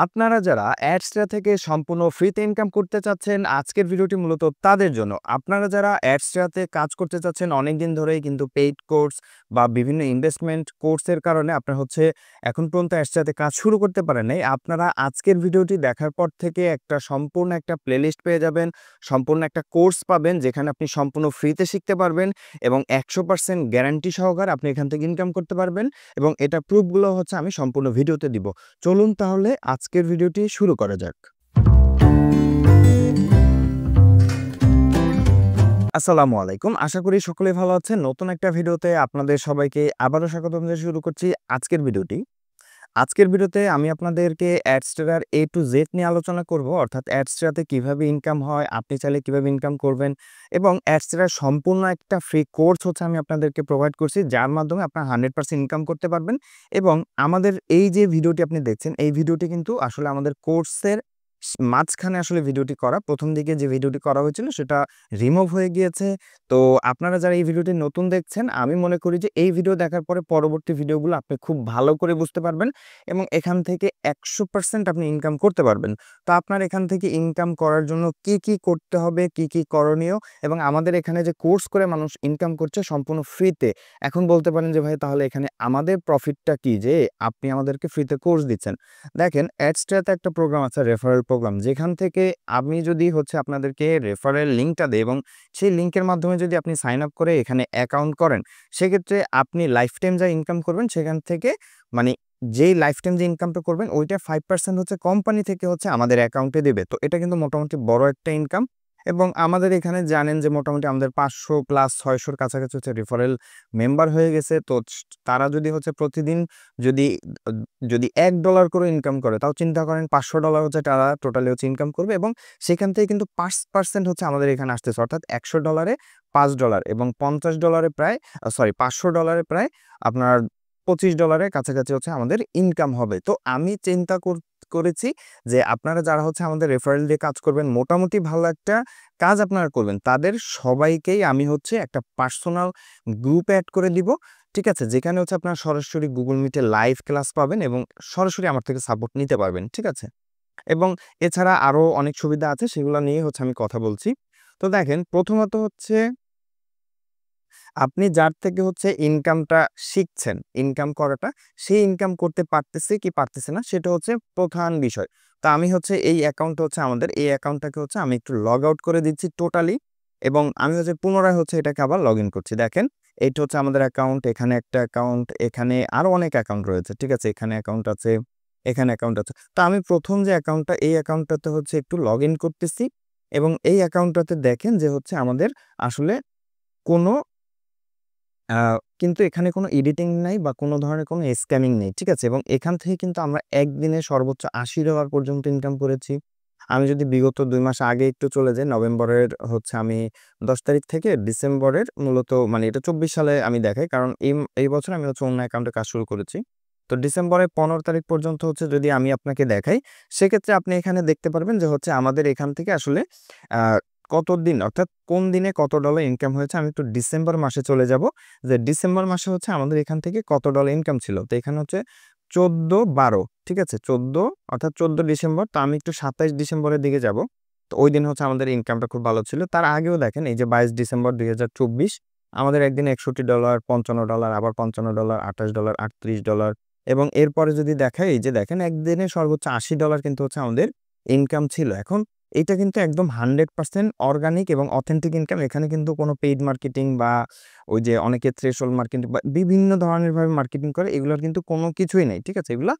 আপনারা যারা অ্যাডসটা থেকে সম্পূর্ণ ফ্রিতে ইনকাম করতে চাচ্ছেন, আজকের ভিডিওটি মূলত তাদের জন্য। আপনারা যারা অ্যাডসটাতে কাজ করতে চাচ্ছেন অনেকদিন ধরেই কিন্তু পেইড কোর্স বা বিভিন্ন ইনভেস্টমেন্ট কোর্সের কারণে আপনার হচ্ছে এখন পর্যন্ত অ্যাডসটাতে কাজ শুরু করতে পারেন নাই। আপনারা আজকের ভিডিওটি দেখার পর থেকে সম্পূর্ণ একটা প্লেলিস্ট পেয়ে যাবেন, সম্পূর্ণ একটা কোর্স পাবেন যেখানে আপনি সম্পূর্ণ ফ্রিতে শিখতে পারবেন এবং 100% গ্যারান্টি সহকারে আপনি এখান থেকে ইনকাম করতে পারবেন এবং এটা প্রুফগুলো হচ্ছে আমি সম্পূর্ণ ভিডিওতে দিব। চলুন তাহলে আজকের ভিডিওটি শুরু করা যাক। আসসালামু আলাইকুম। আশা করি সকলেই ভালো আছেন। নতুন একটা ভিডিওতে আপনাদের সবাইকে আবারও স্বাগতম জানিয়ে শুরু করছি আজকের ভিডিওটি। আজকের ভিডিওতে আমি আপনাদেরকে অ্যাডস্টার A to Z নিয়ে আলোচনা করব, অর্থাৎ অ্যাডস্টারে কিভাবে ইনকাম হয়, আপনি চাইলে কিভাবে ইনকাম করবেন এবং অ্যাডস্টার সম্পূর্ণ একটা ফ্রি কোর্স হচ্ছে আমি আপনাদেরকে প্রোভাইড করছি, যার মাধ্যমে আপনারা 100% ইনকাম করতে পারবেন। এবং আমাদের এই যে ভিডিওটি আপনি দেখছেন, এই ভিডিওটি কিন্তু আসলে আমাদের কোর্সের মাঝখানে আসলে ভিডিওটি করা। প্রথম দিকে যে ভিডিওটি করা হয়েছিল সেটা রিমুভ হয়ে গিয়েছে। তো আপনারা যারা এই ভিডিওটি নতুন দেখছেন, আমি মনে করি যে এই ভিডিও দেখার পরে পরবর্তী ভিডিওগুলো আপনি খুব ভালো করে বুঝতে পারবেন এবং এখান থেকে 100% আপনি ইনকাম করতে পারবেন। তো আপনার এখান থেকে ইনকাম করার জন্য কি করতে হবে, কি করণীয় এবং আমাদের এখানে যে কোর্স করে মানুষ ইনকাম করছে সম্পূর্ণ ফ্রিতে। এখন বলতে পারেন যে ভাই তাহলে এখানে আমাদের প্রফিটটা কি যে আপনি আমাদেরকে ফ্রিতে কোর্স দিচ্ছেন? দেখেন, অ্যাডস্টাতে একটা প্রোগ্রাম আছে, রেফারেল প্রোগ্রাম, যেখান থেকে আমি যদি হচ্ছে আপনাদেরকে রেফারেল লিঙ্কটা দেই এবং সেই লিঙ্কের মাধ্যমে যদি আপনি সাইন আপ করে এখানে অ্যাকাউন্ট করেন, সেক্ষেত্রে আপনি লাইফ টাইম যা ইনকাম করবেন সেখান থেকে মানে যেই লাইফ টাইম যে ইনকামটা করবেন ওইটা 5% হচ্ছে কোম্পানি থেকে হচ্ছে আমাদের অ্যাকাউন্টে দেবে। তো এটা কিন্তু মোটামুটি বড় একটা ইনকাম এবং আমাদের এখানে জানেন যে মোটামুটি আমাদের 500 প্লাস 600-র কাছাকাছি হচ্ছে রেফারেল মেম্বার হয়ে গেছে। তো তারা যদি হচ্ছে প্রতিদিন যদি যদি $1 করে ইনকাম করে, তাও চিন্তা করেন $500 হচ্ছে তারা টোটালি হচ্ছে ইনকাম করবে এবং সেখান থেকে কিন্তু 5% হচ্ছে আমাদের এখানে আসতেছে, অর্থাৎ $100 $5 এবং $50 প্রায় $500 প্রায় আপনার $25 কাছাকাছি হচ্ছে আমাদের ইনকাম হবে। তো আমি চিন্তা করেছি যে আপনারা যারা হচ্ছে আমাদের রেফারেল দিয়ে কাজ করবেন, মোটামুটি ভালো একটা কাজ আপনারা করবেন, তাদের সবাইকেই আমি হচ্ছে একটা পার্সোনাল গ্রুপ অ্যাড করে দিব। ঠিক আছে? যেখানে হচ্ছে আপনারা সরাসরি গুগল মিটে লাইভ ক্লাস পাবেন এবং সরাসরি আমার থেকে সাপোর্ট নিতে পারবেন। ঠিক আছে? এবং এছাড়া আরো অনেক সুবিধা আছে, সেগুলো নিয়ে হচ্ছে আমি কথা বলছি। তো দেখেন, প্রথমত হচ্ছে আপনি যার থেকে হচ্ছে ইনকামটা শিখছেন, ইনকাম করাটা, সেই ইনকাম করতে পারতেছে কি পারতেছে না সেটা হচ্ছে প্রধান বিষয়। তো আমি হচ্ছে এই অ্যাকাউন্ট হচ্ছে আমাদের এই অ্যাকাউন্টটাকে হচ্ছে আমি একটু লগ আউট করে দিচ্ছি টোটালি এবং আমি হচ্ছে পুনরায় হচ্ছে এটাকে আবার লগ ইন করছি। দেখেন, এইটা হচ্ছে আমাদের অ্যাকাউন্ট, এখানে একটা অ্যাকাউন্ট, এখানে আরো অনেক অ্যাকাউন্ট রয়েছে। ঠিক আছে? এখানে অ্যাকাউন্ট আছে, এখানে অ্যাকাউন্ট আছে। তো আমি প্রথম যে অ্যাকাউন্টটা, এই অ্যাকাউন্টটাতে হচ্ছে একটু লগ ইন করতেছি এবং এই অ্যাকাউন্টটাতে দেখেন যে হচ্ছে আমাদের আসলে কোনো আ কিন্তু এখানে কোনো এডিটিং নাই বা কোনো ধরনের কোনো স্ক্যামিং নেই। ঠিক আছে? এবং এখান থেকে কিন্তু আমরা একদিনে সর্বোচ্চ $80 পর্যন্ত ইনকাম করেছি। আমি যদি বিগত ২ মাস আগে একটু চলে যাই, নভেম্বরের হচ্ছে আমি ১০ তারিখ থেকে ডিসেম্বরের মূলত মানে এটা ২৪ সালে আমি দেখাই। কারণ এই বছর আমি হচ্ছে অন্য অ্যাকাউন্টে কাজ শুরু করেছি। তো ডিসেম্বরের ১৫ তারিখ পর্যন্ত হচ্ছে যদি আমি আপনাকে দেখাই, সেক্ষেত্রে আপনি এখানে দেখতে পারবেন যে হচ্ছে আমাদের এখান থেকে আসলে আ কতদিন, অর্থাৎ কোন দিনে কত ডলার ইনকাম হয়েছে। আমি একটু ডিসেম্বর মাসে চলে যাব যে ডিসেম্বর মাসে হচ্ছে আমাদের এখান থেকে কত ডলার ইনকাম ছিল। তো এখানে হচ্ছে ১৪-১২, ঠিক আছে? ১৪ অর্থাৎ ১৪ ডিসেম্বর। তো আমি একটু ২৭ ডিসেম্বরের দিকে যাব। তো ওই দিন হচ্ছে আমাদের ইনকামটা খুব ভালো ছিল। তার আগেও দেখেন, এই যে ২২ ডিসেম্বর ২০২৪ আমাদের একদিনে $৬১, $৫৫, আবার $৫৫, $২৮, $৩৮ এবং এরপরে যদি দেখাই, এই যে দেখেন একদিনে সর্বোচ্চ $৮০ কিন্তু হচ্ছে আমাদের ইনকাম ছিল। এখন এটা কিন্তু একদম 100% অর্গানিক এবং অথেন্টিক ইনকাম। এখানে কিন্তু কোনো পেইড মার্কেটিং বা ওই যে অনেকে থ্রেশহোল্ড মার্কেটিং বা বিভিন্ন ধরনের ভাবে মার্কেটিং করে, এগুলোর কিন্তু কোনো কিছুই নাই। ঠিক আছে? এগুলা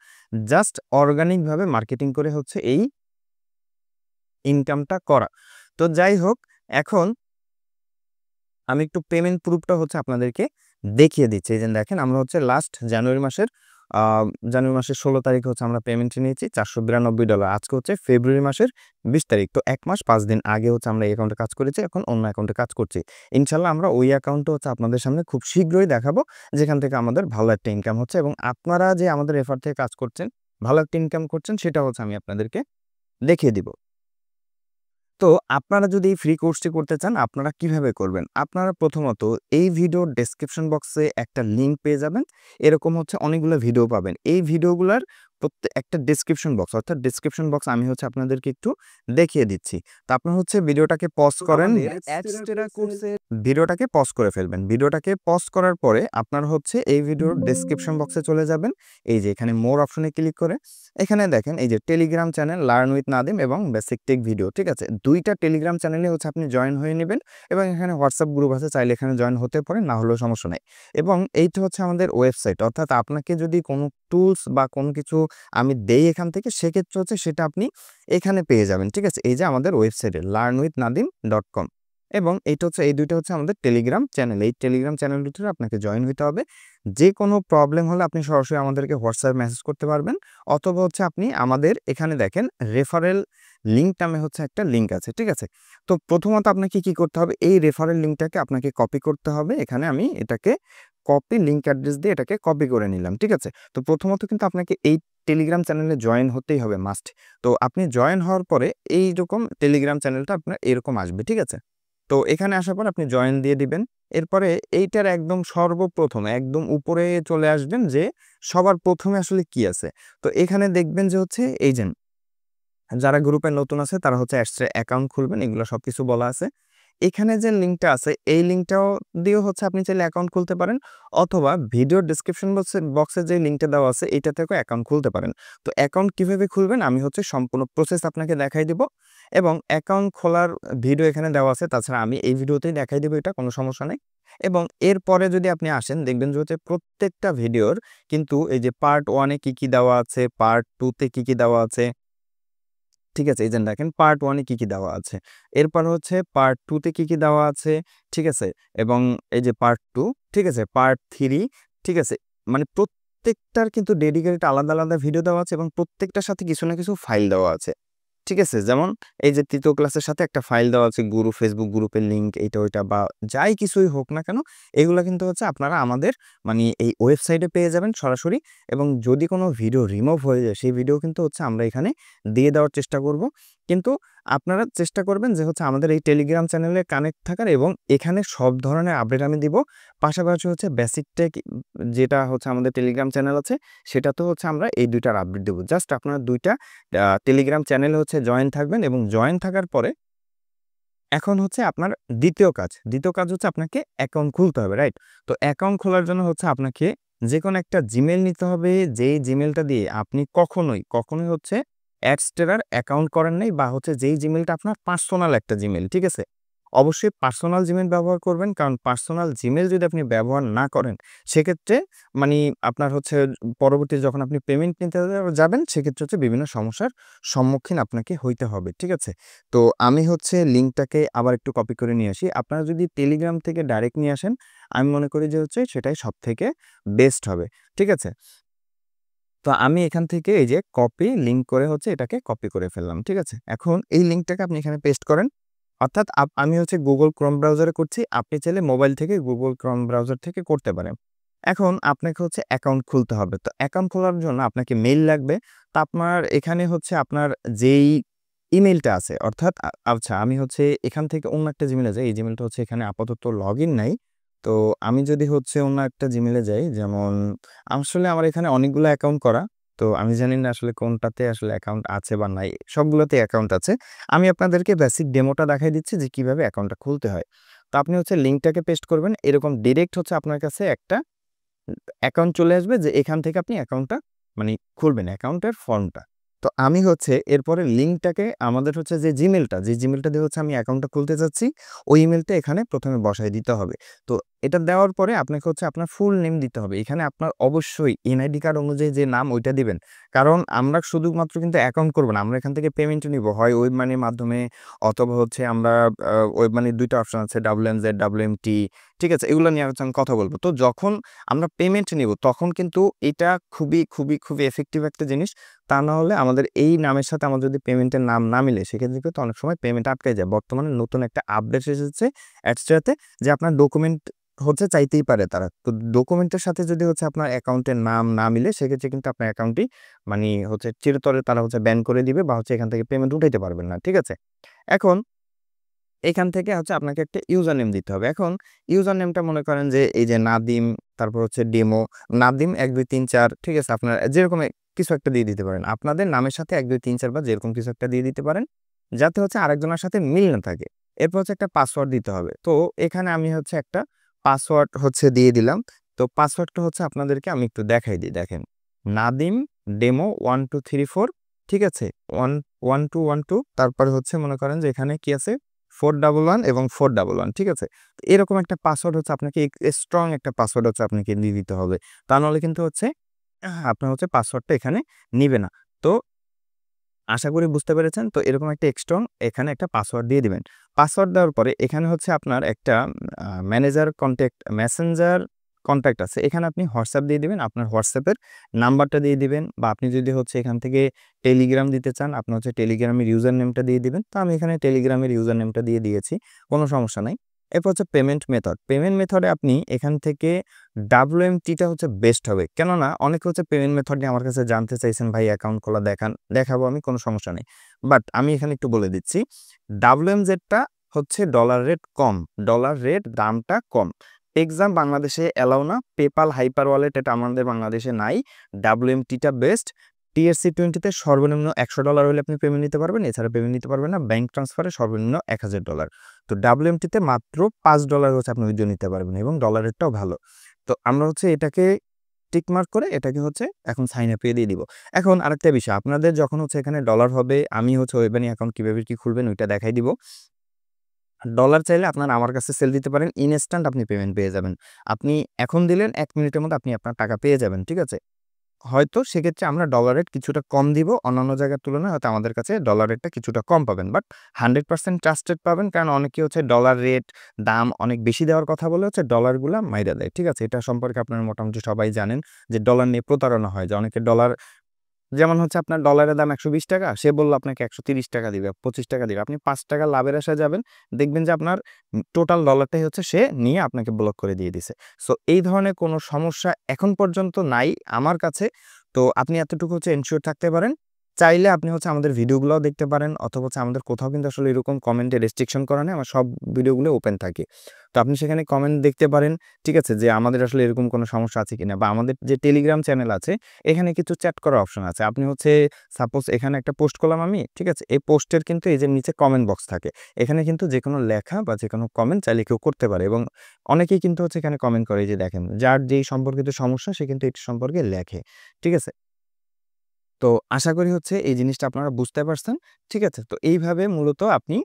জাস্ট অর্গানিক ভাবে মার্কেটিং করে হচ্ছে এই ইনকামটা করা। তো যাই হোক, এখন আমি একটু পেমেন্ট প্রুফটা হচ্ছে আপনাদেরকে দেখিয়ে দিচ্ছি। এই যে দেখেন, আমরা হচ্ছে লাস্ট জানুয়ারি মাসের ১৬ তারিখে হচ্ছে আমরা পেমেন্ট নিয়েছি $৪৯২। আজকে হচ্ছে ফেব্রুয়ারি মাসের ২০ তারিখ। তো ১ মাস ৫ দিন আগে হচ্ছে আমরা এই অ্যাকাউন্টে কাজ করেছি। এখন অন্য অ্যাকাউন্টে কাজ করছি। ইনশাআল্লাহ আমরা ওই অ্যাকাউন্টটা হচ্ছে আপনাদের সামনে খুব শীঘ্রই দেখাবো, যেখান থেকে আমাদের ভালো একটা ইনকাম হচ্ছে এবং আপনারা যে আমাদের রেফার থেকে কাজ করছেন, ভালো একটা ইনকাম করছেন, সেটা হচ্ছে আমি আপনাদেরকে দেখিয়ে দিব। তো আপনারা যদি এই ফ্রি কোর্সটি করতে চান, আপনারা কিভাবে করবেন? আপনারা প্রথমত এই ভিডিওর ডেসক্রিপশন বক্সে একটা লিঙ্ক পেয়ে যাবেন। এরকম হচ্ছে অনেকগুলো ভিডিও পাবেন। এই ভিডিওগুলার একটা ডেসক্রিপশন বক্স, অর্থাৎ ডেসক্রিপশন বক্স আমি হচ্ছে আপনাদেরকে একটু দেখিয়ে দিচ্ছি। তো আপনার হচ্ছে ভিডিওটাকে পজ করেন, ভিডিওটাকে পজ করে ফেলবেন। ভিডিওটাকে পজ করার পরে আপনার হচ্ছে এই ভিডিওর ডেসক্রিপশন বক্সে চলে যাবেন। এই যে এখানে মোর অপশনে ক্লিক করে এখানে দেখেন এই যে Telegram channel learn with Nadim এবং বেসিক টেক ভিডিও, ঠিক আছে? দুইটা টেলিগ্রাম চ্যানেলে হচ্ছে আপনি জয়েন হয়ে নেবেন এবং এখানে হোয়াটসঅ্যাপ গ্রুপ আছে, চাইলে এখানে জয়েন হতে পারেন, না হলেও সমস্যা নাই। এবং এইটা হচ্ছে আমাদের ওয়েবসাইট, অর্থাৎ আপনাকে যদি কোনো টুলস বা কোনো কিছু আমি দেই এখান থেকে, সেক্ষেত্রে হচ্ছে সেটা আপনি এখানে পেয়ে যাবেন, ঠিক আছে? এই যে আমাদের ওয়েবসাইটে learnwithnadim.com, এবং এইটা হচ্ছে এই দুইটা হচ্ছে আমাদের টেলিগ্রাম চ্যানেল। এই টেলিগ্রাম চ্যানেল দুটোতে আপনাকে জয়েন হতে হবে। যে কোনো প্রবলেম হলে আপনি সরাসরি আমাদেরকে হোয়াটসঅ্যাপ মেসেজ করতে পারবেন, অথবা হচ্ছে আপনি আমাদের এখানে দেখেন রেফারেল লিঙ্ক নামে হচ্ছে একটা লিঙ্ক আছে, ঠিক আছে? তো প্রথমত আপনাকে কি করতে হবে, এই রেফারেল লিঙ্কটাকে আপনাকে কপি করতে হবে। এখানে আমি এটাকে কপি লিঙ্ক অ্যাড্রেস দিয়ে এটাকে কপি করে নিলাম, ঠিক আছে? তো প্রথমত কিন্তু আপনাকে এই টেলিগ্রাম চ্যানেলে জয়েন হতেই হবে, মাস্ট। তো আপনি জয়েন হওয়ার পরে এইরকম টেলিগ্রাম চ্যানেলটা আপনার এরকম আসবে, ঠিক আছে? তো এখানে আসার পর আপনি জয়েন দিয়ে দিবেন। এরপরে এইটার একদম সর্বপ্রথমে একদম উপরে চলে আসবেন যে সবার প্রথমে আসলে কি আছে। তো এখানে দেখবেন যে হচ্ছে এই যে যারা গ্রুপে নতুন আছে তারা হচ্ছে এক্সট্রা অ্যাকাউন্ট খুলবেন, এগুলো সবকিছু বলা আছে। এখানে যে লিঙ্কটা আছে এই লিঙ্কটাও দিয়েও হচ্ছে আপনি চাইলে অ্যাকাউন্ট খুলতে পারেন, অথবা ভিডিওর ডেসক্রিপশন বক্সে যে লিঙ্কটা দেওয়া আছে এইটা থেকেও অ্যাকাউন্ট খুলতে পারেন। তো অ্যাকাউন্ট কিভাবে খুলবেন আমি হচ্ছে সম্পূর্ণ প্রসেস আপনাকে দেখাই দিব, এবং অ্যাকাউন্ট খোলার ভিডিও এখানে দেওয়া আছে। তাছাড়া আমি এই ভিডিওতেই দেখাই দিব, এটা কোনো সমস্যা নেই। এবং এরপরে যদি আপনি আসেন দেখবেন যে হচ্ছে প্রত্যেকটা ভিডিওর কিন্তু এই যে পার্ট 1 এ কি কি দেওয়া আছে, পার্ট 2 তে কি কি দেওয়া আছে, ঠিক আছে? এই যে দেখেন পার্ট 1 এ কি, কি দেওয়া আছে। এরপর হচ্ছে পার্ট 2 তে কি, কি দেওয়া আছে, ঠিক আছে? এবং এই যে পার্ট 2, ঠিক আছে? পার্ট 3, ঠিক আছে? মানে প্রত্যেকটার কিন্তু ডেডিকেটেড আলাদা, আলাদা ভিডিও দেওয়া আছে এবং প্রত্যেকটার সাথে কিছু না কিছু ফাইল দেওয়া আছে। ঠিক আছে? যেমন এই যে ৩য় ক্লাসের সাথে একটা ফাইল দেওয়া আছে, ফেসবুক গ্রুপের লিঙ্ক এইটা ওইটা বা যাই কিছুই হোক না কেন, এগুলা কিন্তু হচ্ছে আপনারা আমাদের মানে এই ওয়েবসাইটে পেয়ে যাবেন সরাসরি। এবং যদি কোনো ভিডিও রিমুভ হয়ে যায় সেই ভিডিও কিন্তু হচ্ছে আমরা এখানে দিয়ে দেওয়ার চেষ্টা করব। কিন্তু আপনারা চেষ্টা করবেন যে হচ্ছে আমাদের এই টেলিগ্রাম চ্যানেলে কানেক্ট থাকার, এবং এখানে সব ধরনের আপডেট আমি দিব। পাশাপাশি হচ্ছে বেসিক টেক যেটা হচ্ছে আমাদের টেলিগ্রাম চ্যানেল আছে, সেটাতেও হচ্ছে আমরা এই ২টার আপডেট দেব। জাস্ট আপনারা ২টা টেলিগ্রাম চ্যানেলে হচ্ছে জয়েন থাকবেন, এবং জয়েন থাকার পরে এখন হচ্ছে আপনার দ্বিতীয় কাজ হচ্ছে আপনাকে অ্যাকাউন্ট খুলতে হবে, রাইট? তো অ্যাকাউন্ট খোলার জন্য হচ্ছে আপনাকে যেকোনো একটা জিমেইল নিতে হবে, যেই জিমেইলটা দিয়ে আপনি কখনোই হচ্ছে এক্সট্রার অ্যাকাউন্ট করেন নাই, বা হচ্ছে যেই জিমেইলটা আপনার পার্সোনাল একটা জিমেইল, ঠিক আছে? অবশ্যই পার্সোনাল জিমেইল ব্যবহার করবেন, কারণ পার্সোনাল জিমেইল যদি আপনি ব্যবহার না করেন সেক্ষেত্রে মানি আপনার হচ্ছে পরবর্তীতে যখন আপনি পেমেন্ট নিতে যাবেন সেক্ষেত্রে হচ্ছে বিভিন্ন সমস্যার সম্মুখীন আপনাকে হইতে হবে, ঠিক আছে? তো আমি হচ্ছে লিঙ্কটাকে আবার একটু কপি করে নিয়ে আসি। আপনারা যদি টেলিগ্রাম থেকে ডাইরেক্ট নিয়ে আসেন, আমি মনে করি যে হচ্ছে সেটাই সবথেকে বেস্ট হবে, ঠিক আছে? তো আমি এখান থেকে এই যে কপি লিঙ্ক করে হচ্ছে এটাকে কপি করে ফেললাম, ঠিক আছে? এখন এই লিঙ্কটাকে আপনি এখানে পেস্ট করেন। অর্থাৎ আমি হচ্ছে Google Chrome ব্রাউজারে করছি। আপনি চাইলে মোবাইল থেকে Google Chrome ব্রাউজার থেকে করতে পারেন। এখন আপনাকে হচ্ছে অ্যাকাউন্ট খুলতে হবে। তো অ্যাকাউন্ট খোলার জন্য আপনাকে মেইল লাগবে। তো আপনার এখানে হচ্ছে আপনার যেই ইমেইলটা আছে, অর্থাৎ আচ্ছা আমি হচ্ছে এখান থেকে অন্য একটা জিমেইলে যাই। এই জিমেইলটা হচ্ছে এখানে আপাতত লগইন নাই। তো আমি যদি হচ্ছে অন্য একটা জিমেইলে যাই, যেমন আসলে আমার এখানে অনেকগুলো অ্যাকাউন্ট করা। তো আমি জানি না আসলে কোনটাতে আসলে অ্যাকাউন্ট আছে বা নাই। সবগুলোতেই অ্যাকাউন্ট আছে। আমি আপনাদেরকে বেসিক ডেমোটা দেখাই দিচ্ছি যে কিভাবে অ্যাকাউন্টটা খুলতে হয়। তো আপনি হচ্ছে লিঙ্কটাকে পেস্ট করবেন। এরকম ডিরেক্ট হচ্ছে আপনার কাছে একটা অ্যাকাউন্ট চলে আসবে, যে এখান থেকে আপনি অ্যাকাউন্টটা মানে খুলবেন, অ্যাকাউন্টের ফর্মটা। তো আমি হচ্ছে এরপরে লিঙ্কটাকে আমাদের হচ্ছে যে জিমেইলটা দিয়ে হচ্ছে আমি অ্যাকাউন্টটা খুলতে চাচ্ছি, ওই ইমেইলটা এখানে ১ম এ বসায় দিতে হবে। তো এটা দেওয়ার পরে আপনাকে হচ্ছে আপনার ফুল নেম দিতে হবে। এখানে আপনার অবশ্যই এনআইডি কার্ড অনুযায়ী যে নাম ওইটা দিবেন। কারণ আমরা শুধুমাত্র কিন্তু অ্যাকাউন্ট করব না। আমরা এখান থেকে পেমেন্ট নিব। হয় ওয়েব মানির মাধ্যমে, অথবা হচ্ছে আমরা ওয়েব মানির ২ টা অপশন আছে, WMZ, WMT, ঠিক আছে? এগুলো নিয়ে হচ্ছে আমি কথা বলব। তো যখন আমরা পেমেন্ট নিব তখন কিন্তু এটা খুবই এফেক্টিভ একটা জিনিস। তা না হলে আমাদের এই নামের সাথে আমার যদি পেমেন্টের নাম না মিলে সেক্ষেত্রে কিন্তু অনেক সময় পেমেন্ট আটকে যায়। বর্তমানে নতুন একটা আপডেট এসেছে এক্সট্রাতে, যে আপনার ডকুমেন্ট হচ্ছে চাইতেই পারে তারা। তো ডকুমেন্টের সাথে যদি হচ্ছে আপনার অ্যাকাউন্টের নাম না মিলে সেক্ষেত্রে কিন্তু আপনার অ্যাকাউন্টটি মানি হচ্ছে চিরতরে তারা হচ্ছে ব্যান করে দিবে, বা হচ্ছে এখান থেকে পেমেন্ট উঠাইতে পারবেন না, ঠিক আছে? এখন এখান থেকে হচ্ছে আপনাকে একটা ইউজার নেম দিতে হবে। এখন ইউজার নেমটা মনে করেন যে এই যে নাদিম, তারপর হচ্ছে ডেমো, নাদিম ১ ২ ৩ ৪, ঠিক আছে? আপনার যেরকম কিছু একটা দিয়ে দিতে পারেন, আপনাদের নামের সাথে 1 2 3 4 5 যেরকম কিছু একটা দিয়ে দিতে পারেন, যাতে হচ্ছে আরেকজনের সাথে মিল না থাকে। এরপর হচ্ছে একটা পাসওয়ার্ড দিতে হবে। তো এখানে আমি হচ্ছে একটা পাসওয়ার্ড হচ্ছে দিয়ে দিলাম। তো পাসওয়ার্ডটা হচ্ছে আপনাদেরকে আমি একটু দেখাই দিই। দেখেন, নাদিম ডেমো 1 2 3 4, ঠিক আছে? 1 2 1 2, তারপরে হচ্ছে মনে করেন যে এখানে কি আছে 411 এবং 411, ঠিক আছে? তো এরকম একটা পাসওয়ার্ড হচ্ছে আপনাকে স্ট্রং একটা পাসওয়ার্ড হচ্ছে আপনাকে দিয়ে দিতে হবে। তা নাহলে কিন্তু হচ্ছে আপনার হচ্ছে পাসওয়ার্ডটা এখানে নিবে না। তো আশা করি বুঝতে পেরেছেন। তো এরকম একটা স্ট্রং এখানে একটা পাসওয়ার্ড দিয়ে দিবেন। পাসওয়ার্ড দেওয়ার পরে এখানে হচ্ছে আপনার একটা মেসেঞ্জার কনট্যাক্ট আছে। এখানে আপনি হোয়াটসঅ্যাপ দিয়ে দিবেন। আপনার হোয়াটসঅ্যাপের নাম্বারটা দিয়ে দিবেন, বা আপনি যদি হচ্ছে এখান থেকে টেলিগ্রাম দিতে চান, আপনি হচ্ছে টেলিগ্রামের ইউজার নেমটা দিয়ে দিবেন। তো আমি এখানে টেলিগ্রামের ইউজার নেমটা দিয়ে দিয়েছি। কোনো সমস্যা নাই। এরপর হচ্ছে পেমেন্ট মেথড। পেমেন্ট মেথডে আপনি এখান থেকে WMT-টা হচ্ছে বেস্ট হবে। কেননা অনেকে হচ্ছে পেমেন্ট মেথড নিয়ে আমার কাছে জানতে চাইছেন, ভাই অ্যাকাউন্ট খোলা দেখান। দেখাবো আমি, কোনো সমস্যা নেই। বাট আমি এখানে একটু বলে দিচ্ছি, WMZ-টা হচ্ছে ডলার রেট কম, ডলার রেট দামটা কম। এক্সাম বাংলাদেশে অ্যালাউ না, পেপাল হাইপার ওয়ালেট এটা আমাদের বাংলাদেশে নাই। WMT-টা বেস্ট। TRC20-তে সর্বনিম্ন $100 হলে আপনি পেমেন্ট নিতে পারবেন, এছাড়া পেমেন্ট নিতে পারবেন না। ব্যাংক ট্রান্সফারে সর্বনিম্ন $1000। তো WMT-তে মাত্র $5 হচ্ছে আপনি উইথড্র নিতে পারবেন, এবং ডলার রেটটাও ভালো। তো আমরা হচ্ছে এটাকে টিক মার্ক করে এটাকে হচ্ছে এখন সাইন আপে দিয়ে দিব। এখন আরেকটা বিষয়, আপনাদের যখন হচ্ছে এখানে ডলার হবে, আমি হচ্ছে ওয়েবানি অ্যাকাউন্ট কিভাবে কি খুলবেন ওইটা দেখাই দিব। ডলার চাইলে আপনারা আমার কাছে সেল দিতে পারেন, ইনস্ট্যান্ট আপনি পেমেন্ট পেয়ে যাবেন। আপনি এখন দিলেন 1 মিনিটের মধ্যে আপনি আপনার টাকা পেয়ে যাবেন, ঠিক আছে? হয়তো সেক্ষেত্রে আমরা ডলার রেট কিছুটা কম দিব, অন্যান্য জায়গার তুলনায় হয়তো আমাদের কাছে ডলার রেটটা কিছুটা কম পাবেন, বাট 100% ট্রাস্টেড পাবেন। কারণ অনেকে হচ্ছে ডলার রেট দাম অনেক বেশি দেওয়ার কথা বলে হচ্ছে ডলারগুলা মাইরা দেয়, ঠিক আছে? এটা সম্পর্কে আপনারা মোটামুটি সবাই জানেন যে ডলার নিয়ে প্রতারণা হয়, যে অনেকে ডলার, যেমন হচ্ছে আপনার ডলারের দাম 120 টাকা, সে বলল আপনাকে 130 টাকা দিবে, 25 টাকা দিবে, আপনি 5 টাকা লাভের আশায় যাবেন, দেখবেন যে আপনার টোটাল ডলারটাই হচ্ছে সে নিয়ে আপনাকে ব্লক করে দিয়ে দিছে। সো এই ধরনের কোনো সমস্যা এখন পর্যন্ত নাই আমার কাছে। তো আপনি এতটুকু হচ্ছে এনশিওর থাকতে পারেন। চাইলে আপনি হচ্ছে আমাদের ভিডিওগুলোও দেখতে পারেন, অথবা হচ্ছে আমাদের কোথাও কিন্তু আসলে এরকম কমেন্টে রেস্ট্রিকশন করা নেই, আমার সব ভিডিওগুলো ওপেন থাকে। তো আপনি সেখানে কমেন্ট দেখতে পারেন, ঠিক আছে, যে আমাদের আসলে এরকম কোনো সমস্যা আছে কিনা, বা আমাদের যে টেলিগ্রাম চ্যানেল আছে এখানে কিছু চ্যাট করার অপশন আছে। আপনি হচ্ছে সাপোজ এখানে একটা পোস্ট করলাম আমি, ঠিক আছে? এই পোস্টের কিন্তু এই যে নিচে কমেন্ট বক্স থাকে, এখানে কিন্তু যেকোনো লেখা বা যেকোনো কমেন্ট চাইলে কেউ করতে পারে, এবং অনেকেই কিন্তু হচ্ছে এখানে কমেন্ট করে, এই যে দেখেন, যার যেই সম্পর্কিত সমস্যা সে কিন্তু এটি সম্পর্কে লেখে, ঠিক আছে? তো আশা করি হচ্ছে এই জিনিসটা আপনারা বুঝতে পারছেন, ঠিক আছে? তো এইভাবে মূলত আপনি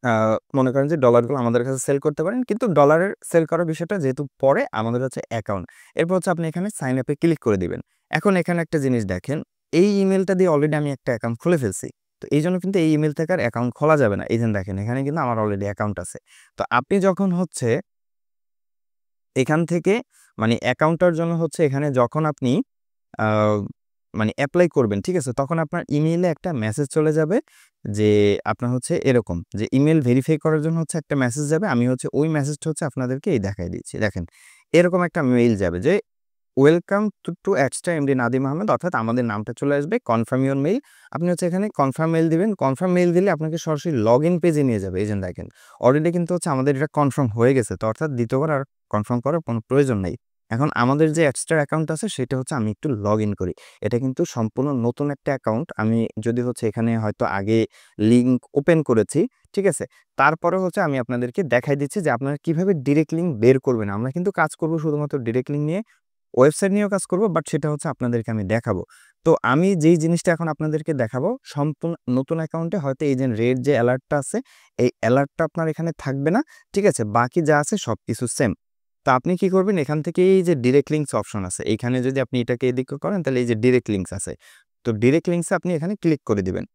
আ মনে করেন যে ডলারগুলো আমাদের কাছে সেল করতে পারেন। কিন্তু ডলারের সেল করার বিষয়টা যেহেতু পরে, আমাদের হচ্ছে অ্যাকাউন্ট। এরপর হচ্ছে আপনি এখানে সাইন আপ এ ক্লিক করে দিবেন। এখন এখানে একটা জিনিস দেখেন, এই ইমেইলটা দিয়ে অলরেডি আমি একটা অ্যাকাউন্ট খুলে ফেলছি। তো এইজন্য কিন্তু এই ইমেইল থেকে আর অ্যাকাউন্ট খোলা যাবে না। এই যে দেখেন, এখানে কিন্তু আমার অলরেডি অ্যাকাউন্ট আছে। তো আপনি যখন হচ্ছে এখান থেকে মানে অ্যাকাউন্টটার জন্য হচ্ছে এখানে যখন আপনি আ মানে এপ্লাই করবেন, ঠিক আছে? তখন আপনার ইমেইলে একটা মেসেজ চলে যাবে যে আপনার হচ্ছে এরকম যে ইমেইল ভেরিফাই করার জন্য হচ্ছে একটা মেসেজ যাবে। আমি হচ্ছে ওই মেসেজটা হচ্ছে আপনাদেরকে এই দেখায় দিচ্ছি। দেখেন, এরকম একটা মেইল যাবে যে welcome to @MD Nadim Ahmed, অর্থাৎ আমাদের নামটা চলে আসবে, কনফার্ম ইওর মেইল। আপনি হচ্ছে এখানে কনফার্ম মেইল দিবেন। কনফার্ম মেইল দিলে আপনাকে সরাসরি লগইন পেজে নিয়ে যাবে। এই যে দেখেন, অলরেডি কিন্তু হচ্ছে আমাদের এটা কনফার্ম হয়ে গেছে। তো অর্থাৎ দ্বিতীয়বার আর কনফার্ম করার কোনো প্রয়োজন নাই। এখন আমাদের যে এক্সট্রা অ্যাকাউন্ট আছে সেটা হচ্ছে আমি একটু লগইন করি। এটা কিন্তু সম্পূর্ণ নতুন একটা অ্যাকাউন্ট। আমি যদি হচ্ছে এখানে হয়তো আগে লিংক ওপেন করেছি, ঠিক আছে? তারপরেও হচ্ছে আমি আপনাদেরকে দেখাই দিচ্ছি যে আপনারা কিভাবে ডিরেক্ট লিংক বের করবেন। আমরা কিন্তু কাজ করব শুধুমাত্র ডিরেক্ট লিংক নিয়ে। ওয়েবসাইট নিয়েও কাজ করব, বাট সেটা হচ্ছে আপনাদেরকে আমি দেখাবো। তো আমি যেই জিনিসটা এখন আপনাদেরকে দেখাবো, সম্পূর্ণ নতুন অ্যাকাউন্টে হয়তো এই যে রেড যে অ্যালার্টটা আছে, এই অ্যালার্টটা আপনার এখানে থাকবে না, ঠিক আছে? বাকি যা আছে সবকিছু সেম। তো আপনি কি করবেন, এখান থেকে এই যে ডিরেক্ট লিংকস অপশন আছে, এইখানে যদি আপনি এটাকে এদিকে করেন তাহলে এই যে ডিরেক্ট লিংকস আছে। তো ডিরেক্ট লিংকসে আপনি এখানে ক্লিক করে দিবেন।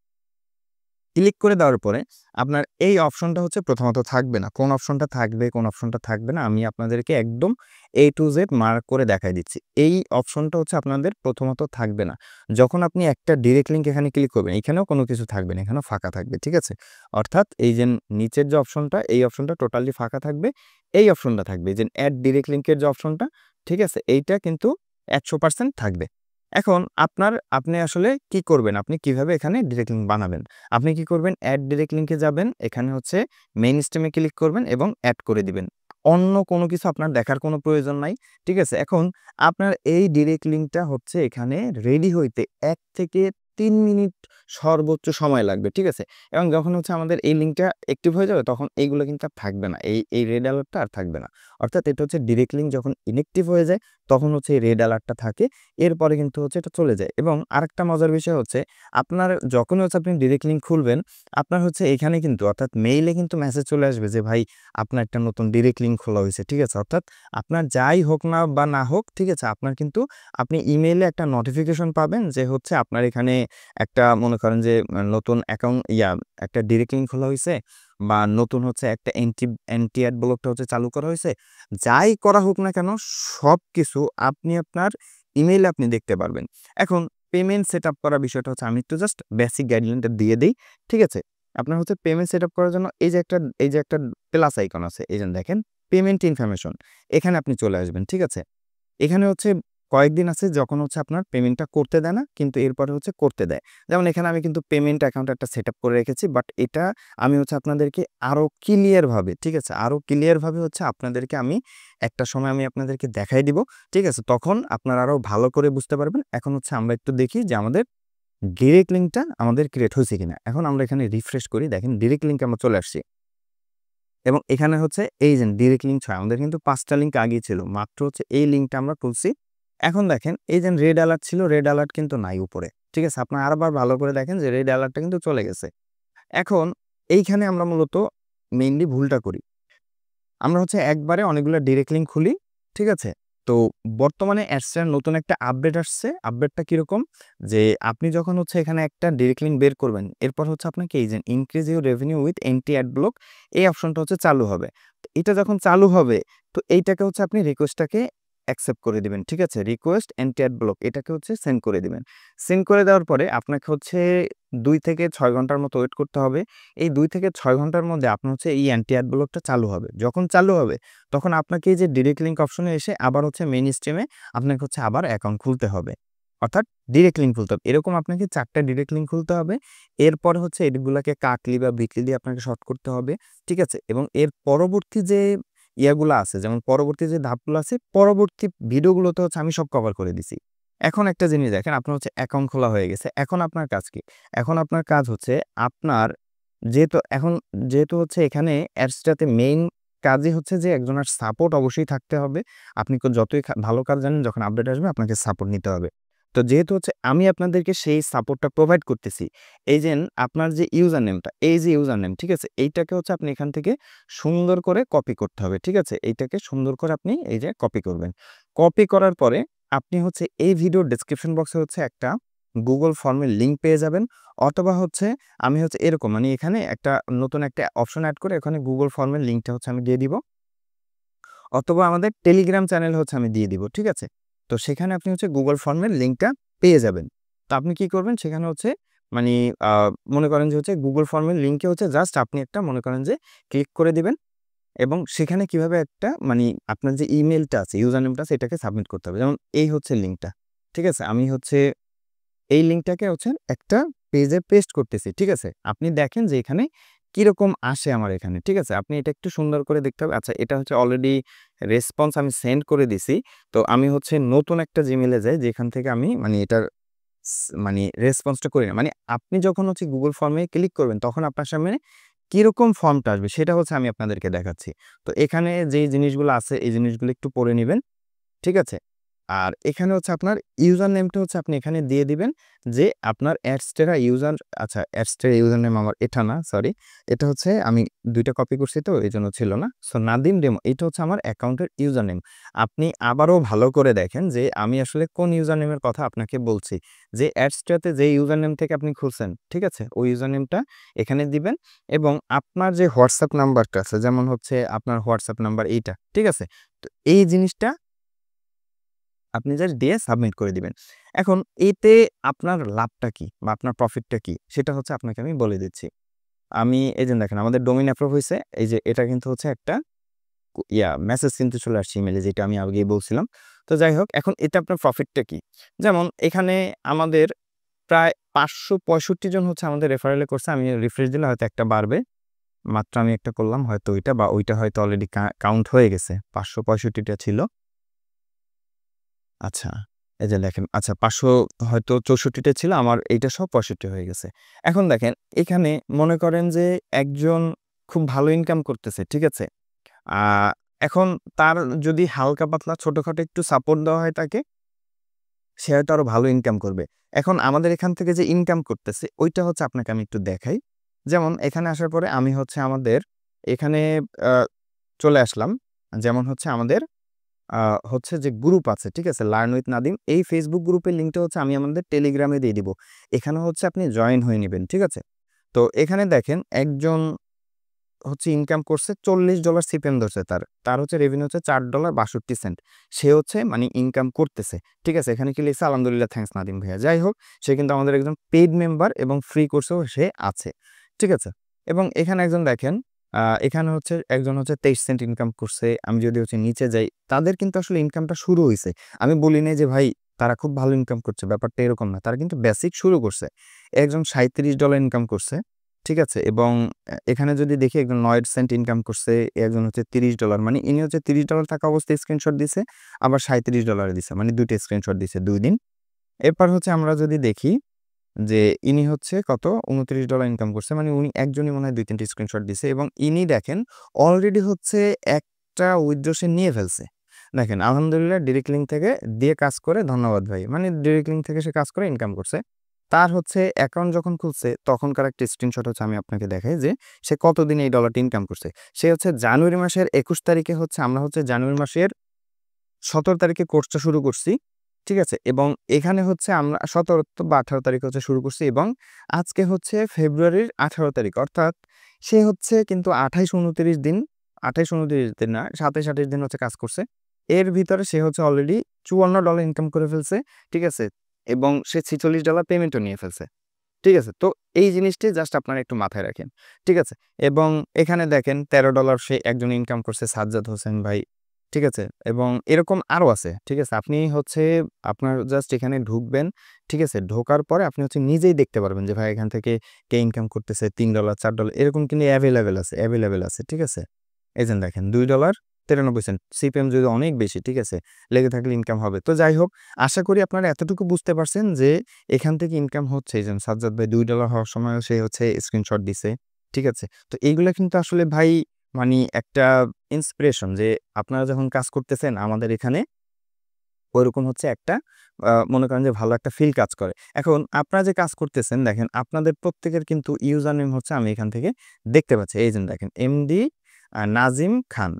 ক্লিক করে দেওয়ার পরে আপনার এই অপশনটা হচ্ছে প্রথমত থাকবে না। কোন অপশনটা থাকবে, কোন অপশনটা থাকবে না, আমি আপনাদেরকে একদম A to Z মার্ক করে দেখাই দিচ্ছি। এই অপশনটা হচ্ছে আপনাদের প্রথমত থাকবে না। যখন আপনি একটা ডিরেক্ট লিংক এখানে ক্লিক করবেন, এখানেও কোনো কিছু থাকবে না, এখানেও ফাঁকা থাকবে, ঠিক আছে? অর্থাৎ এই যে নিচের যে অপশনটা, এই অপশনটা টোটালি ফাঁকা থাকবে। এই অপশনটা থাকবে, এই যে এড ডিরেক্ট লিংকের যে অপশনটা, ঠিক আছে? এইটা কিন্তু 100% থাকবে। এখন আপনি আসলে কি করবেন? আপনি কিভাবে এখানে ডিরেক্ট লিংক বানাবেন? আপনি কি করবেন? এড ডিরেক্ট লিংকে যাবেন। এখানে হচ্ছে মেইন স্ট্রিমে ক্লিক করবেন এবং এড করে দিবেন। অন্য কোনো কিছু আপনার দেখার কোনো প্রয়োজন নাই। ঠিক আছে? এখন আপনার এই ডিরেক্ট লিঙ্কটা হচ্ছে এখানে রেডি হইতে ১ থেকে ৩ মিনিট সর্বোচ্চ সময় লাগবে। ঠিক আছে? এবং যখন হচ্ছে আমাদের এই লিঙ্কটা অ্যাক্টিভ হয়ে যাবে তখন এইগুলো কিন্তু আর থাকবে না। এই রেড অ্যালার্টটা আর থাকবে না। অর্থাৎ এটা হচ্ছে ডিরেক্ট লিঙ্ক যখন ইনঅ্যাক্টিভ হয়ে যায় তখন হচ্ছে এই রেড অ্যালার্টটা থাকে। এরপরে কিন্তু হচ্ছে এটা চলে যায়। এবং আরেকটা মজার বিষয় হচ্ছে আপনার যখনই হচ্ছে আপনি ডিরেক্ট লিঙ্ক খুলবেন, আপনার হচ্ছে এখানে কিন্তু অর্থাৎ মেইলে কিন্তু মেসেজ চলে আসবে যে ভাই আপনার একটা নতুন ডিরেক্ট লিঙ্ক খোলা হয়েছে। ঠিক আছে? অর্থাৎ আপনার যাই হোক না বা না হোক, ঠিক আছে? আপনার কিন্তু আপনি ইমেইলে একটা নোটিফিকেশন পাবেন যে হচ্ছে আপনার এখানে একটা মনে করেন যে নতুন অ্যাকাউন্ট একটা ডিরেক্ট লিঙ্ক খোলা হইছে বা নতুন হচ্ছে একটা অ্যান্টি অ্যাড ব্লকটা হচ্ছে চালু করা হইছে। যাই করা হোক না কেন সবকিছু আপনি আপনার ইমেইলে আপনি দেখতে পারবেন। এখন পেমেন্ট সেটআপ করার বিষয়টা হচ্ছে আমি একটু জাস্ট বেসিক গাইডলাইনটা দিয়ে দেই। ঠিক আছে? আপনার হচ্ছে পেমেন্ট সেটআপ করার জন্য এই যে একটা প্লাস আইকন আছে। এই যে দেখেন পেমেন্ট ইনফরমেশন, এখানে আপনি চলে আসবেন। ঠিক আছে? এখানে হচ্ছে কয়েকদিন আছে যখন হচ্ছে আপনার পেমেন্টটা করতে দেয় না, কিন্তু এরপরে হচ্ছে করতে দেয়। যেমন এখানে আমি কিন্তু পেমেন্ট অ্যাকাউন্ট একটা সেটআপ করে রেখেছি। বাট এটা আমি হচ্ছে আপনাদেরকে আরো ক্লিয়ার ভাবে, ঠিক আছে? আরো ক্লিয়ার ভাবে হচ্ছে আপনাদেরকে আমি একটা সময় আমি আপনাদেরকে দেখাই দিব। ঠিক আছে? তখন আপনারা আরো ভালো করে বুঝতে পারবেন। এখন হচ্ছে আমরা একটু দেখি যে আমাদের ডিরেক্ট লিঙ্কটা আমাদের ক্রিয়েট হয়েছে কিনা। এখন আমরা এখানে রিফ্রেশ করি, দেখেন ডিরেক্ট লিঙ্কে আমরা চলে আসছি। এবং এখানে হচ্ছে এই যে ডিরেক্ট লিঙ্ক ছয়, আমাদের কিন্তু ৫টা লিঙ্ক আগেই ছিল। মাত্র হচ্ছে এই লিঙ্কটা আমরা খুলছি। এখন দেখেন এই যে রেড অ্যালার্ট ছিল, রেড অ্যালার্ট কিন্তু নাই উপরে। ঠিক আছে? আপনারা আরেকবার ভালো করে দেখেন যে রেড অ্যালার্টটা কিন্তু চলে গেছে। এখন এইখানে আমরা মূলত মেইনলি ভুলটা করি। আমরা হচ্ছে একবারে অনেকগুলো ডিরেক্ট লিঙ্ক খুলি। ঠিক আছে? তো বর্তমানে অ্যাডসের নতুন একটা আপডেট আসছে। আপডেটটা কিরকম? যে আপনি যখন হচ্ছে এখানে একটা ডিরেক্ট লিঙ্ক বের করবেন, এরপর হচ্ছে আপনাকে এই যে increase your revenue with anti ad block, এই অপশনটা হচ্ছে চালু হবে। তো এটা যখন চালু হবে তো এইটাকে হচ্ছে আপনি রিকোয়েস্টটাকে অ্যাকসেপ্ট করে দিবেন। ঠিক আছে? রিকোয়েস্ট এন্টি অ্যাড ব্লক এটাকে হচ্ছে সেন্ড করে দিবেন। সেন্ড করে দেওয়ার পরে আপনাকে হচ্ছে ২ থেকে ৬ ঘন্টার মতো ওয়েট করতে হবে। এই ২ থেকে ৬ ঘন্টার মধ্যে আপনার হচ্ছে এই অ্যান্টি অ্যাড ব্লকটা চালু হবে। যখন চালু হবে তখন আপনাকে এই যে ডিরেক্ট লিঙ্ক অপশনে এসে আবার হচ্ছে মেইন স্ট্রিমে আপনাকে হচ্ছে আবার অ্যাকাউন্ট খুলতে হবে। অর্থাৎ ডিরেক্ট লিঙ্ক খুলতে হবে। এরকম আপনাকে ৪ টা ডিরেক্ট লিঙ্ক খুলতে হবে। এরপরে হচ্ছে এগুলাকে কাটলি বা বিটলি দিয়ে আপনাকে শর্ট করতে হবে। ঠিক আছে? এবং এর পরবর্তী যে ইয়াগুলা আছে, যেমন পরবর্তী যে ধাপগুলো আছে, পরবর্তী ভিডিওগুলোতে হচ্ছে আমি সব কভার করে দিছি। এখন একটা জিনিস দেখেন, আপনার হচ্ছে অ্যাকাউন্ট খোলা হয়ে গেছে। এখন আপনার কাজ কি? এখন আপনার কাজ হচ্ছে আপনার যেহেতু হচ্ছে এখানে অ্যাডসটাতে মেইন কাজই হচ্ছে যে একজনের সাপোর্ট অবশ্যই থাকতে হবে। আপনি যতই ভালো কাজ জানেন, যখন আপডেট আসবে আপনাকে সাপোর্ট নিতে হবে। তো যেহেতু হচ্ছে আমি আপনাদেরকে সেই সাপোর্টটা প্রোভাইড করতেছি, এই যে আপনার যে ইউজার নেমটা, এই যে ইউজার নেম, ঠিক আছে? এইটাকে হচ্ছে আপনি এখান থেকে সুন্দর করে কপি করতে হবে। ঠিক আছে? এইটাকে সুন্দর করে আপনি এই যে কপি করবেন। কপি করার পরে আপনি হচ্ছে এই ভিডিওর ডেসক্রিপশন বক্সে হচ্ছে একটা গুগল ফর্মের লিঙ্ক পেয়ে যাবেন, অথবা হচ্ছে আমি হচ্ছে এরকম মানে এখানে নতুন একটা অপশন এড করে এখানে গুগল ফর্মের লিঙ্কটা হচ্ছে আমি দিয়ে দিব, অথবা আমাদের টেলিগ্রাম চ্যানেল হচ্ছে আমি দিয়ে দিব। ঠিক আছে? তো সেখানে আপনি হচ্ছে গুগল ফর্মের লিঙ্কটা পেয়ে যাবেন। তো আপনি কি করবেন সেখানে হচ্ছে মানে আ মনে করেন যে হচ্ছে গুগল ফর্মের লিঙ্কে হচ্ছে জাস্ট আপনি একটা মনে করেন যে ক্লিক করে দিবেন এবং সেখানে কিভাবে একটা আপনার যে ইমেইলটা আছে, ইউজার নেমটা আছে, এটাকে সাবমিট করতে হবে। যেমন এই হচ্ছে লিঙ্কটা। ঠিক আছে? আমি হচ্ছে এই লিঙ্কটাকে হচ্ছে একটা পেজে পেস্ট করতেছি। ঠিক আছে? আপনি দেখেন যে এখানে কিরকম আসে আমার এখানে। ঠিক আছে? আপনি এটা একটু সুন্দর করে দেখতে হবে। আচ্ছা, এটা হচ্ছে অলরেডি রেসপন্স আমি সেন্ড করে দিছি। তো আমি হচ্ছে নতুন একটা জিমেইলে যাই যেখান থেকে আমি এটার রেসপন্সটা করি না। আপনি যখন হচ্ছে গুগল ফর্মে ক্লিক করবেন তখন আপনার সামনে কিরকম ফর্মটা আসবে সেটা হচ্ছে আমি আপনাদেরকে দেখাচ্ছি। তো এখানে যেই জিনিসগুলো আছে এই জিনিসগুলো একটু পড়ে নিবেন। ঠিক আছে? আর এখানে হচ্ছে আপনার ইউজার নেমটা হচ্ছে আপনি এখানে দিয়ে দিবেন যে আপনার অ্যাডস্টেরা ইউজার নেম আমার এটা না, সরি। এটা হচ্ছে আমি ২ টা কপি করছি তো এজন্য ছিল না। সো নাদিম ডেমো এটা হচ্ছে আমার অ্যাকাউন্টের ইউজার নেম। আপনি আবারও ভালো করে দেখেন যে আমি আসলে কোন ইউজার নেমের কথা আপনাকে বলছি। যে অ্যাডস্টেরাতে যে ইউজার নেম থেকে আপনি খুলছেন, ঠিক আছে? ওই ইউজার নেমটা এখানে দিবেন এবং আপনার যে হোয়াটসঅ্যাপ নাম্বারটা আছে, যেমন হচ্ছে আপনার হোয়াটসঅ্যাপ নাম্বার এইটা, ঠিক আছে? তো এই জিনিসটা আপনি জাস্ট দিয়ে সাবমিট করে দিবেন। এখন এতে আপনার লাভটা কি বা আপনার প্রফিটটা কি সেটা হচ্ছে আপনাকে আমি বলে দিচ্ছি। আমি এই যে দেখেন আমাদের ডোমেইন অ্যাপ্রুভ হইছে। এই যে এটা কিন্তু হচ্ছে একটা মেসেজ কিন্তু চলে আসছে ইমেইলে, যেটা আমি আগেই বলছিলাম। তো যাই হোক, এখন এটা আপনার প্রফিটটা কি? যেমন এখানে আমাদের প্রায় ৫৬৫ জন হচ্ছে আমাদের রেফারেলে করছে। আমি রিফ্রেশ দিলে হয়তো একটা বাড়বে। মাত্র আমি একটা করলাম হয়তো ওইটা বা ওইটা হয়তো অলরেডি কাউন্ট হয়ে গেছে 565টা ছিল। আচ্ছা, এই যে দেখেন আচ্ছা 500 হয়তো 64টা ছিল, আমার এইটা সব 65 হয়ে গেছে। এখন দেখেন এখানে মনে করেন যে একজন খুব ভালো ইনকাম করতেছে, ঠিক আছে? আ এখন তার যদি হালকা পাতলা ছোটখাটো একটু সাপোর্ট দেওয়া হয় তাকে, সে হয়তো আরো ভালো ইনকাম করবে। এখন আমাদের এখান থেকে যে ইনকাম করতেছে ওইটা হচ্ছে আপনাকে আমি একটু দেখাই। যেমন এখানে আসার পরে আমি হচ্ছে আমাদের এখানে আ চলে আসলাম। যেমন হচ্ছে আমাদের আ হচ্ছে যে গ্রুপ আছে, ঠিক আছে? Learn with Nadim. এই ফেসবুক গ্রুপের লিঙ্কটা হচ্ছে আমি আমাদের টেলিগ্রামে দিয়ে দিব। এখানে হচ্ছে আপনি জয়েন হয়ে নিবেন, ঠিক আছে? তো এখানে দেখেন একজন হচ্ছে ইনকাম করছে $40 সিপিএম ধরছে তার। তার হচ্ছে রেভিনিউ হচ্ছে $4.62 সে হচ্ছে মানে ইনকাম করতেছে। ঠিক আছে? এখানে কি লিখছে? আলহামদুলিল্লাহ থ্যাংকস নাদিম ভাইয়া। যাই হোক, সে কিন্তু আমাদের একজন পেইড মেম্বার এবং ফ্রি কোর্সেও সে আছে। ঠিক আছে? এবং এখানে একজন দেখেন এখানে হচ্ছে একজন হচ্ছে 23 সেন্ট ইনকাম করছে। আমি যদি হচ্ছে নিচে যাই, তাদের কিন্তু আসলে ইনকামটা শুরু হইছে। আমি বলি নাই যে ভাই তারা খুব ভালো ইনকাম করছে, ব্যাপারটা এরকম না। তারা কিন্তু বেসিক শুরু করছে। একজন $37 ইনকাম করছে। ঠিক আছে? এবং এখানে যদি দেখি একজন ৯ সেন্ট ইনকাম করছে, একজন হচ্ছে $30 মানে ইনি হচ্ছে $30 থাকা অবস্থায় স্ক্রিনশট দিছে, আবার $37 দিছে। মানে ২ টা স্ক্রিনশট দিছে ২ দিন। এরপর হচ্ছে আমরা যদি দেখি যে ইনি হচ্ছে কত $29 ইনকাম করছে। মানে উনি একজনই মনে হয় ২-৩ টা স্ক্রিনশট দিছে এবং ইনি দেখেন অলরেডি হচ্ছে একটা উইথড্র সে নিয়ে ফেলছে। দেখেন আলহামদুলিল্লাহ ডিরেক্ট লিঙ্ক থেকে দিয়ে কাজ করে ধন্যবাদ ভাই। মানে ডিরেক্ট লিঙ্ক থেকে সে কাজ করে ইনকাম করছে। তার হচ্ছে অ্যাকাউন্ট যখন খুলছে তখনকার একটা স্ক্রিনশট হচ্ছে আমি আপনাকে দেখাই যে সে কতদিনে এই ডলারটি ইনকাম করছে। সে হচ্ছে জানুয়ারি মাসের ২১ তারিখে হচ্ছে আমরা হচ্ছে জানুয়ারি মাসের ১৭ তারিখে কোর্সটা শুরু করছি। ঠিক আছে? এবং এখানে হচ্ছে আমরা ১৭ বা ১৮ তারিখে হচ্ছে শুরু করছি এবং আজকে হচ্ছে ফেব্রুয়ারির ১৮ তারিখ। অর্থাৎ সে হচ্ছে কিন্তু ২৮-২৯ দিন, ২৮-২৯ দিন না, ২৭-২৮ দিন হচ্ছে কাজ করছে। এর ভিতরে সে হচ্ছে অলরেডি $৫৪ ইনকাম করে ফেলছে। ঠিক আছে? এবং সে $৪৬ পেমেন্টও নিয়ে ফেলছে। ঠিক আছে? তো এই জিনিসটি জাস্ট আপনারা একটু মাথায় রাখেন। ঠিক আছে? এবং এখানে দেখেন $১৩ সে একজন ইনকাম করছে সাজ্জাদ হোসেন ভাই। ঠিক আছে? এবং এরকম আরো আছে। ঠিক আছে? আপনি হচ্ছে আপনার জাস্ট এখানে ঢুকবেন। ঠিক আছে? ঢোকার পরে আপনি হচ্ছে নিজেই দেখতে পারবেন যে ভাই এখান থেকে কে ইনকাম করতেছে $৩, $৪ এরকম কিন্তু এভেইলেবল আছে। ঠিক আছে? এই যে দেখেন $২.৯৩ সিপিএম যদি অনেক বেশি, ঠিক আছে? লেগে থাকলে ইনকাম হবে। তো যাই হোক, আশা করি আপনারা এতটুকু বুঝতে পারছেন যে এখান থেকে ইনকাম হচ্ছে। এই যে সাজ্জাদ ভাই $২ হওয়ার সময়ও সে হচ্ছে স্ক্রিনশট দিছে। ঠিক আছে? তো এইগুলা কিন্তু আসলে ভাই মানি একটা ইন্সপিরেশন যে আপনারা যখন কাজ করতেছেন আমাদের এখানে ওইরকম হচ্ছে একটা মনে করেন যে ভালো একটা ফিল কাজ করে। এখন আপনারা যে কাজ করতেছেন দেখেন আপনাদের প্রত্যেকের কিন্তু ইউজার নেম হচ্ছে আমি এখান থেকে দেখতে পাচ্ছি। এই যে দেখেন এমডি নাজিম খান।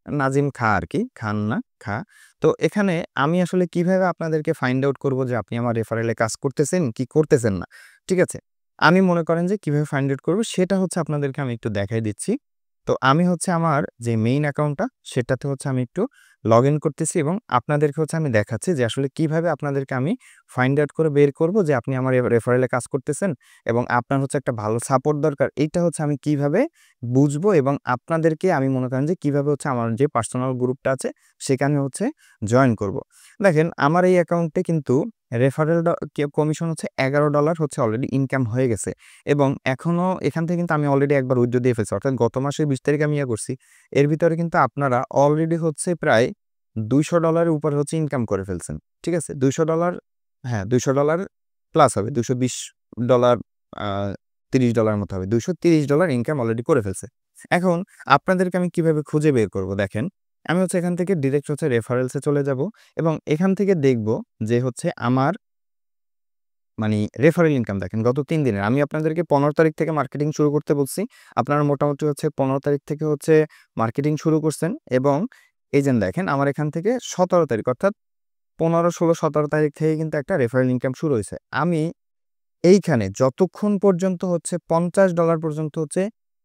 নাজিম খা আরকি, খান না, খা। তো এখানে আমি আসলে কিভাবে আপনাদেরকে ফাইন্ড আউট করব যে আপনি আমার রেফারেল এ কাজ করতেছেন কি করতেছেন না। ঠিক আছে? আমি মনে করেন যে কিভাবে ফাইন্ড আউট করব সেটা হচ্ছে আপনাদেরকে আমি একটু দেখাই দিচ্ছি। তো আমি হচ্ছে আমার যে মেইন অ্যাকাউন্টটা সেটাতে হচ্ছে আমি একটু লগইন করতেছি এবং আপনাদেরকে হচ্ছে আমি দেখাচ্ছি যে আসলে কিভাবে আপনাদেরকে আমি ফাইন্ড আউট করে বের করব যে আপনি আমার রেফারেল এ কাজ করতেছেন এবং আপনার হচ্ছে একটা ভালো সাপোর্ট দরকার। এইটা হচ্ছে আমি কিভাবে বুঝবো এবং আপনাদেরকে আমি মনে করেন যে কিভাবে হচ্ছে আমার যে পার্সোনাল গ্রুপটা আছে সেখানে হচ্ছে জয়েন করব। দেখেন আমার এই অ্যাকাউন্টে কিন্তু রেফারেল কমিশন হচ্ছে $11 হচ্ছে অলরেডি ইনকাম হয়ে গেছে এবং এখনো এখান থেকে কিন্তু আমি অলরেডি একবার উইথড্র দিয়ে ফেলছি। অর্থাৎ গত মাসের ২০ তারিখে আমি করছি। এর ভিতরে কিন্তু আপনারা অলরেডি হচ্ছে প্রায় $২০০ এর উপরে হচ্ছে ইনকাম করে ফেলছেন। ঠিক আছে? $২০০ হ্যাঁ, $২০০ প্লাস হবে। $২২০ আ $৩০ মতো হবে। $২৩০ ইনকাম অলরেডি করে ফেলছে। এখন আপনাদেরকে আমি কিভাবে খুঁজে বের করব দেখেন। আমি হচ্ছে এখান থেকে ডিরেক্ট হচ্ছে রেফারেলস এ চলে যাব এবং এখান থেকে দেখব যে হচ্ছে আমার মানি রেফারেল ইনকাম দেখেন গত ৩ দিনের। আমি আপনাদেরকে ১৫ তারিখ থেকে মার্কেটিং শুরু করতে বলছি। আপনারা মোটামুটি হচ্ছে ১৫ তারিখ থেকে হচ্ছে মার্কেটিং শুরু করছেন এবং এই যে দেখেন আমার এখান থেকে ১৭ তারিখ অর্থাৎ ১৫, ১৬, ১৭ তারিখ থেকে কিন্তু একটা রেফারেল ইনকাম শুরু হইছে। আমি এইখানে যতক্ষণ পর্যন্ত হচ্ছে $৫০ পর্যন্ত হচ্ছে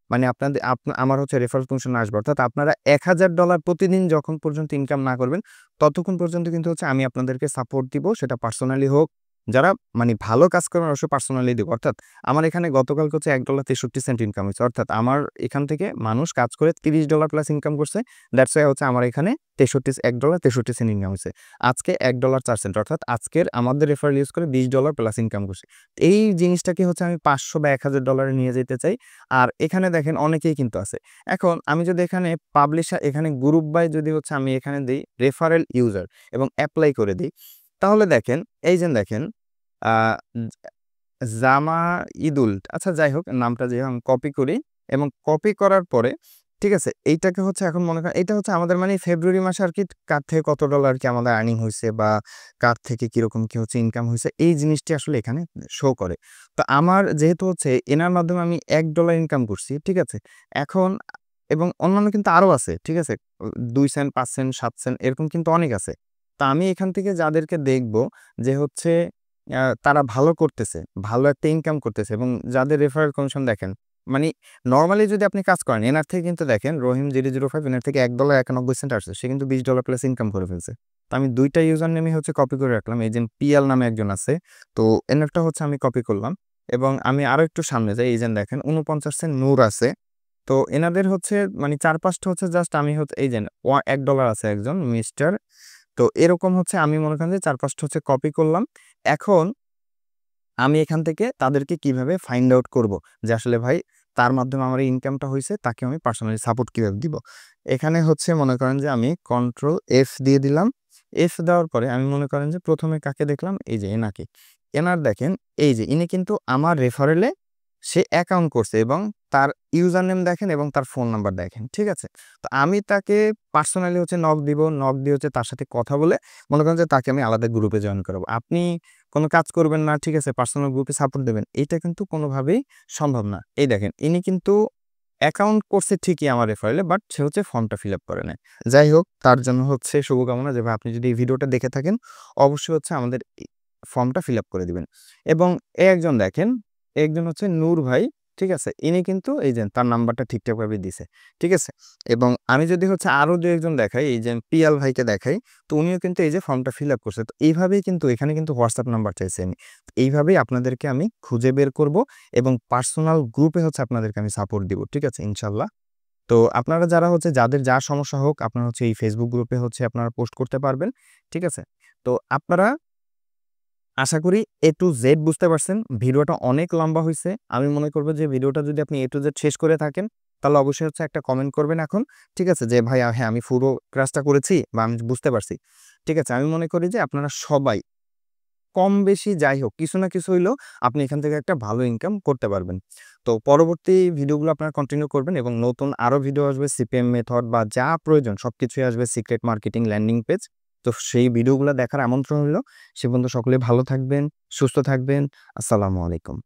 মানে আপনাদের আমার হচ্ছে রেফারেল কমিশন আসবে। অর্থাৎ আপনারা $১,০০০ প্রতিদিন যখন পর্যন্ত ইনকাম না করবেন, ততক্ষণ পর্যন্ত কিন্তু হচ্ছে আমি আপনাদেরকে সাপোর্ট দিব। সেটা পার্সোনালি হোক যারা মানে ভালো কাজ করবেন অবশ্যই পার্সোনালি দিব। অর্থাৎ আমার এখানে গতকালকে হচ্ছে $1.63 ইনকাম হইছে। অর্থাৎ আমার এখান থেকে মানুষ কাজ করে $30 প্লাস ইনকাম করছে। দ্যাটস ওয়াই হচ্ছে আমার এখানে $1.63 ইনকাম হইছে। আজকে $1.04 অর্থাৎ আজকের আমাদের রেফারেল ইউজ করে $20 প্লাস ইনকাম করছে। এই জিনিসটাকে হচ্ছে আমি $500 বা $1000 নিয়ে যেতে চাই। আর এখানে দেখেন অনেকেই কিন্তু আছে। এখন আমি যদি এখানে পাবলিশার এখানে গ্রুপ বাই যদি হচ্ছে আমি এখানে দেই রেফারেল ইউজার এবং এপ্লাই করে দিই, তাহলে দেখেন এই যে দেখেন আ জামা ইদুল আচ্ছা যাই হোক নামটা যে আমি কপি করি এবং কপি করার পরে ঠিক আছে? এইটাকে হচ্ছে এখন মনে করেন এটা হচ্ছে আমাদের মানে ফেব্রুয়ারি মাসে আরকি কার থেকে কত ডলার আরকি আমাদের আর্নিং হইছে বা কার থেকে কিরকম কি হচ্ছে ইনকাম হইছে এই জিনিসটি আসলে এখানে শো করে। তো আমার যেহেতু হচ্ছে এনার মাধ্যমে আমি $1 ইনকাম করছি, ঠিক আছে? এখন এবং অন্যান্য কিন্তু আরো আছে, ঠিক আছে? ২ সেন্ট, ৫ সেন্ট, ৭ সেন্ট এরকম কিন্তু অনেক আছে। তো আমি এখান থেকে যাদেরকে দেখব যে হচ্ছে তারা ভালো করতেছে, ভালো একটা ইনকাম করতেছে এবং যাদের রেফারেল কমিশন দেখেন, মানি নরমালি যদি আপনি কাজ করেন, এনার থেকে কিন্তু দেখেন রহিম 005 এনার থেকে $1.91 আসছে। সে কিন্তু $20 প্লাস ইনকাম করে ফেলছে। তো আমি ২ টা ইউজার নেমই হচ্ছে কপি করে রাখলাম। এই যে পিয়াল নামে একজন আছে। তো এনারটা হচ্ছে আমি কপি করলাম এবং আমি আরো একটু সামনে যাই। এই যে দেখেন ৪৯ সেন্ট নূর আছে। তো এনাদের হচ্ছে মানে ৪-৫ টা হচ্ছে জাস্ট আমি হচ্ছে এই যে $1 আছে একজন মিস্টার। তো এরকম হচ্ছে আমি মনে করেন যে ৪-৫ টা হচ্ছে কপি করলাম। এখন আমি এখান থেকে তাদেরকে কিভাবে ফাইন্ড আউট করব যে আসলে ভাই তার মাধ্যমে আমার এই ইনকামটা হইছে, তাকে আমি পার্সোনালি সাপোর্ট কিভাবে দিব। এখানে হচ্ছে মনে করেন যে আমি কন্ট্রোল এফ দিয়ে দিলাম। এফ দেওয়ার পরে আমি মনে করেন যে ১ম এ কাকে দেখলাম? এই যে এনাকে। এনার দেখেন এই যে ইনি কিন্তু আমার রেফারেলে সে অ্যাকাউন্ট করছে এবং তার ইউজার নেম দেখেন এবং তার ফোন নাম্বার দেখেন। ঠিক আছে? তো আমি তাকে পার্সোনালি হচ্ছে নক দিব। নক দিয়ে হচ্ছে তার সাথে কথা বলে মনে করেন যে তাকে আমি আলাদা গ্রুপে জয়েন করাবো। আপনি কোনো কাজ করবেন না, ঠিক আছে? পার্সোনাল গ্রুপে সাপোর্ট দেবেন। এইটা কিন্তু কোনোভাবেই সম্ভব না। এই দেখেন ইনি কিন্তু অ্যাকাউন্ট করছে ঠিকই আমার রেফারেলে বাট সে হচ্ছে ফর্মটা ফিল আপ করে নাই। যাই হোক তার জন্য হচ্ছে শুভকামনা যে ভাই আপনি যদি এই ভিডিওটা দেখে থাকেন অবশ্যই হচ্ছে আমাদের এই ফর্মটা ফিল আপ করে দিবেন। এবং একজন দেখেন, একজন হচ্ছে নূর ভাই, ঠিক আছে? ইনি কিন্তু এই যে তার নাম্বারটা ঠিকঠাকভাবে দিছে। ঠিক আছে? এবং আমি যদি হচ্ছে আরো ২-১ জন দেখাই, এই যে পিয়াল ভাইকে দেখাই, তো উনিও কিন্তু এই যে ফর্মটা ফিল আপ করছে। তো এইভাবেই কিন্তু এখানে কিন্তু হোয়াটসঅ্যাপ নাম্বার চাইছে আমি। এইভাবেই আপনাদেরকে আমি খুঁজে বের করব এবং পার্সোনাল গ্রুপে হচ্ছে আপনাদেরকে আমি সাপোর্ট দিব। ঠিক আছে? ইনশাআল্লাহ। তো আপনারা যারা হচ্ছে যাদের যা সমস্যা হোক আপনারা হচ্ছে এই Facebook গ্রুপে হচ্ছে আপনারা পোস্ট করতে পারবেন। ঠিক আছে? তো আপনারা আশা করি A to Z বুঝতে পারছেন। ভিডিওটা অনেক লম্বা হইছে। আমি মনে করব যে ভিডিওটা যদি আপনি A to Z শেষ করে থাকেন, তাহলে অবশ্যই হচ্ছে একটা কমেন্ট করবেন এখন। ঠিক আছে? যে ভাই হ্যাঁ, আমি পুরো ক্লাসটা করেছি বা আমি বুঝতে পারছি। ঠিক আছে? আমি মনে করি যে আপনারা সবাই কম বেশি যাই হোক কিছু না কিছু হইলেও আপনি এখান থেকে একটা ভালো ইনকাম করতে পারবেন। তো পরবর্তী ভিডিওগুলো আপনারা কন্টিনিউ করবেন এবং নতুন আরো ভিডিও আসবে সিপিএম মেথড বা যা প্রয়োজন সবকিছুই আসবে সিক্রেট মার্কেটিং ল্যান্ডিং পেজ। তো সেই ভিডিওগুলো দেখার আমন্ত্রণ হইলো। সে পর্যন্ত সকলে ভালো থাকবেন, সুস্থ থাকবেন। আসসালামু আলাইকুম।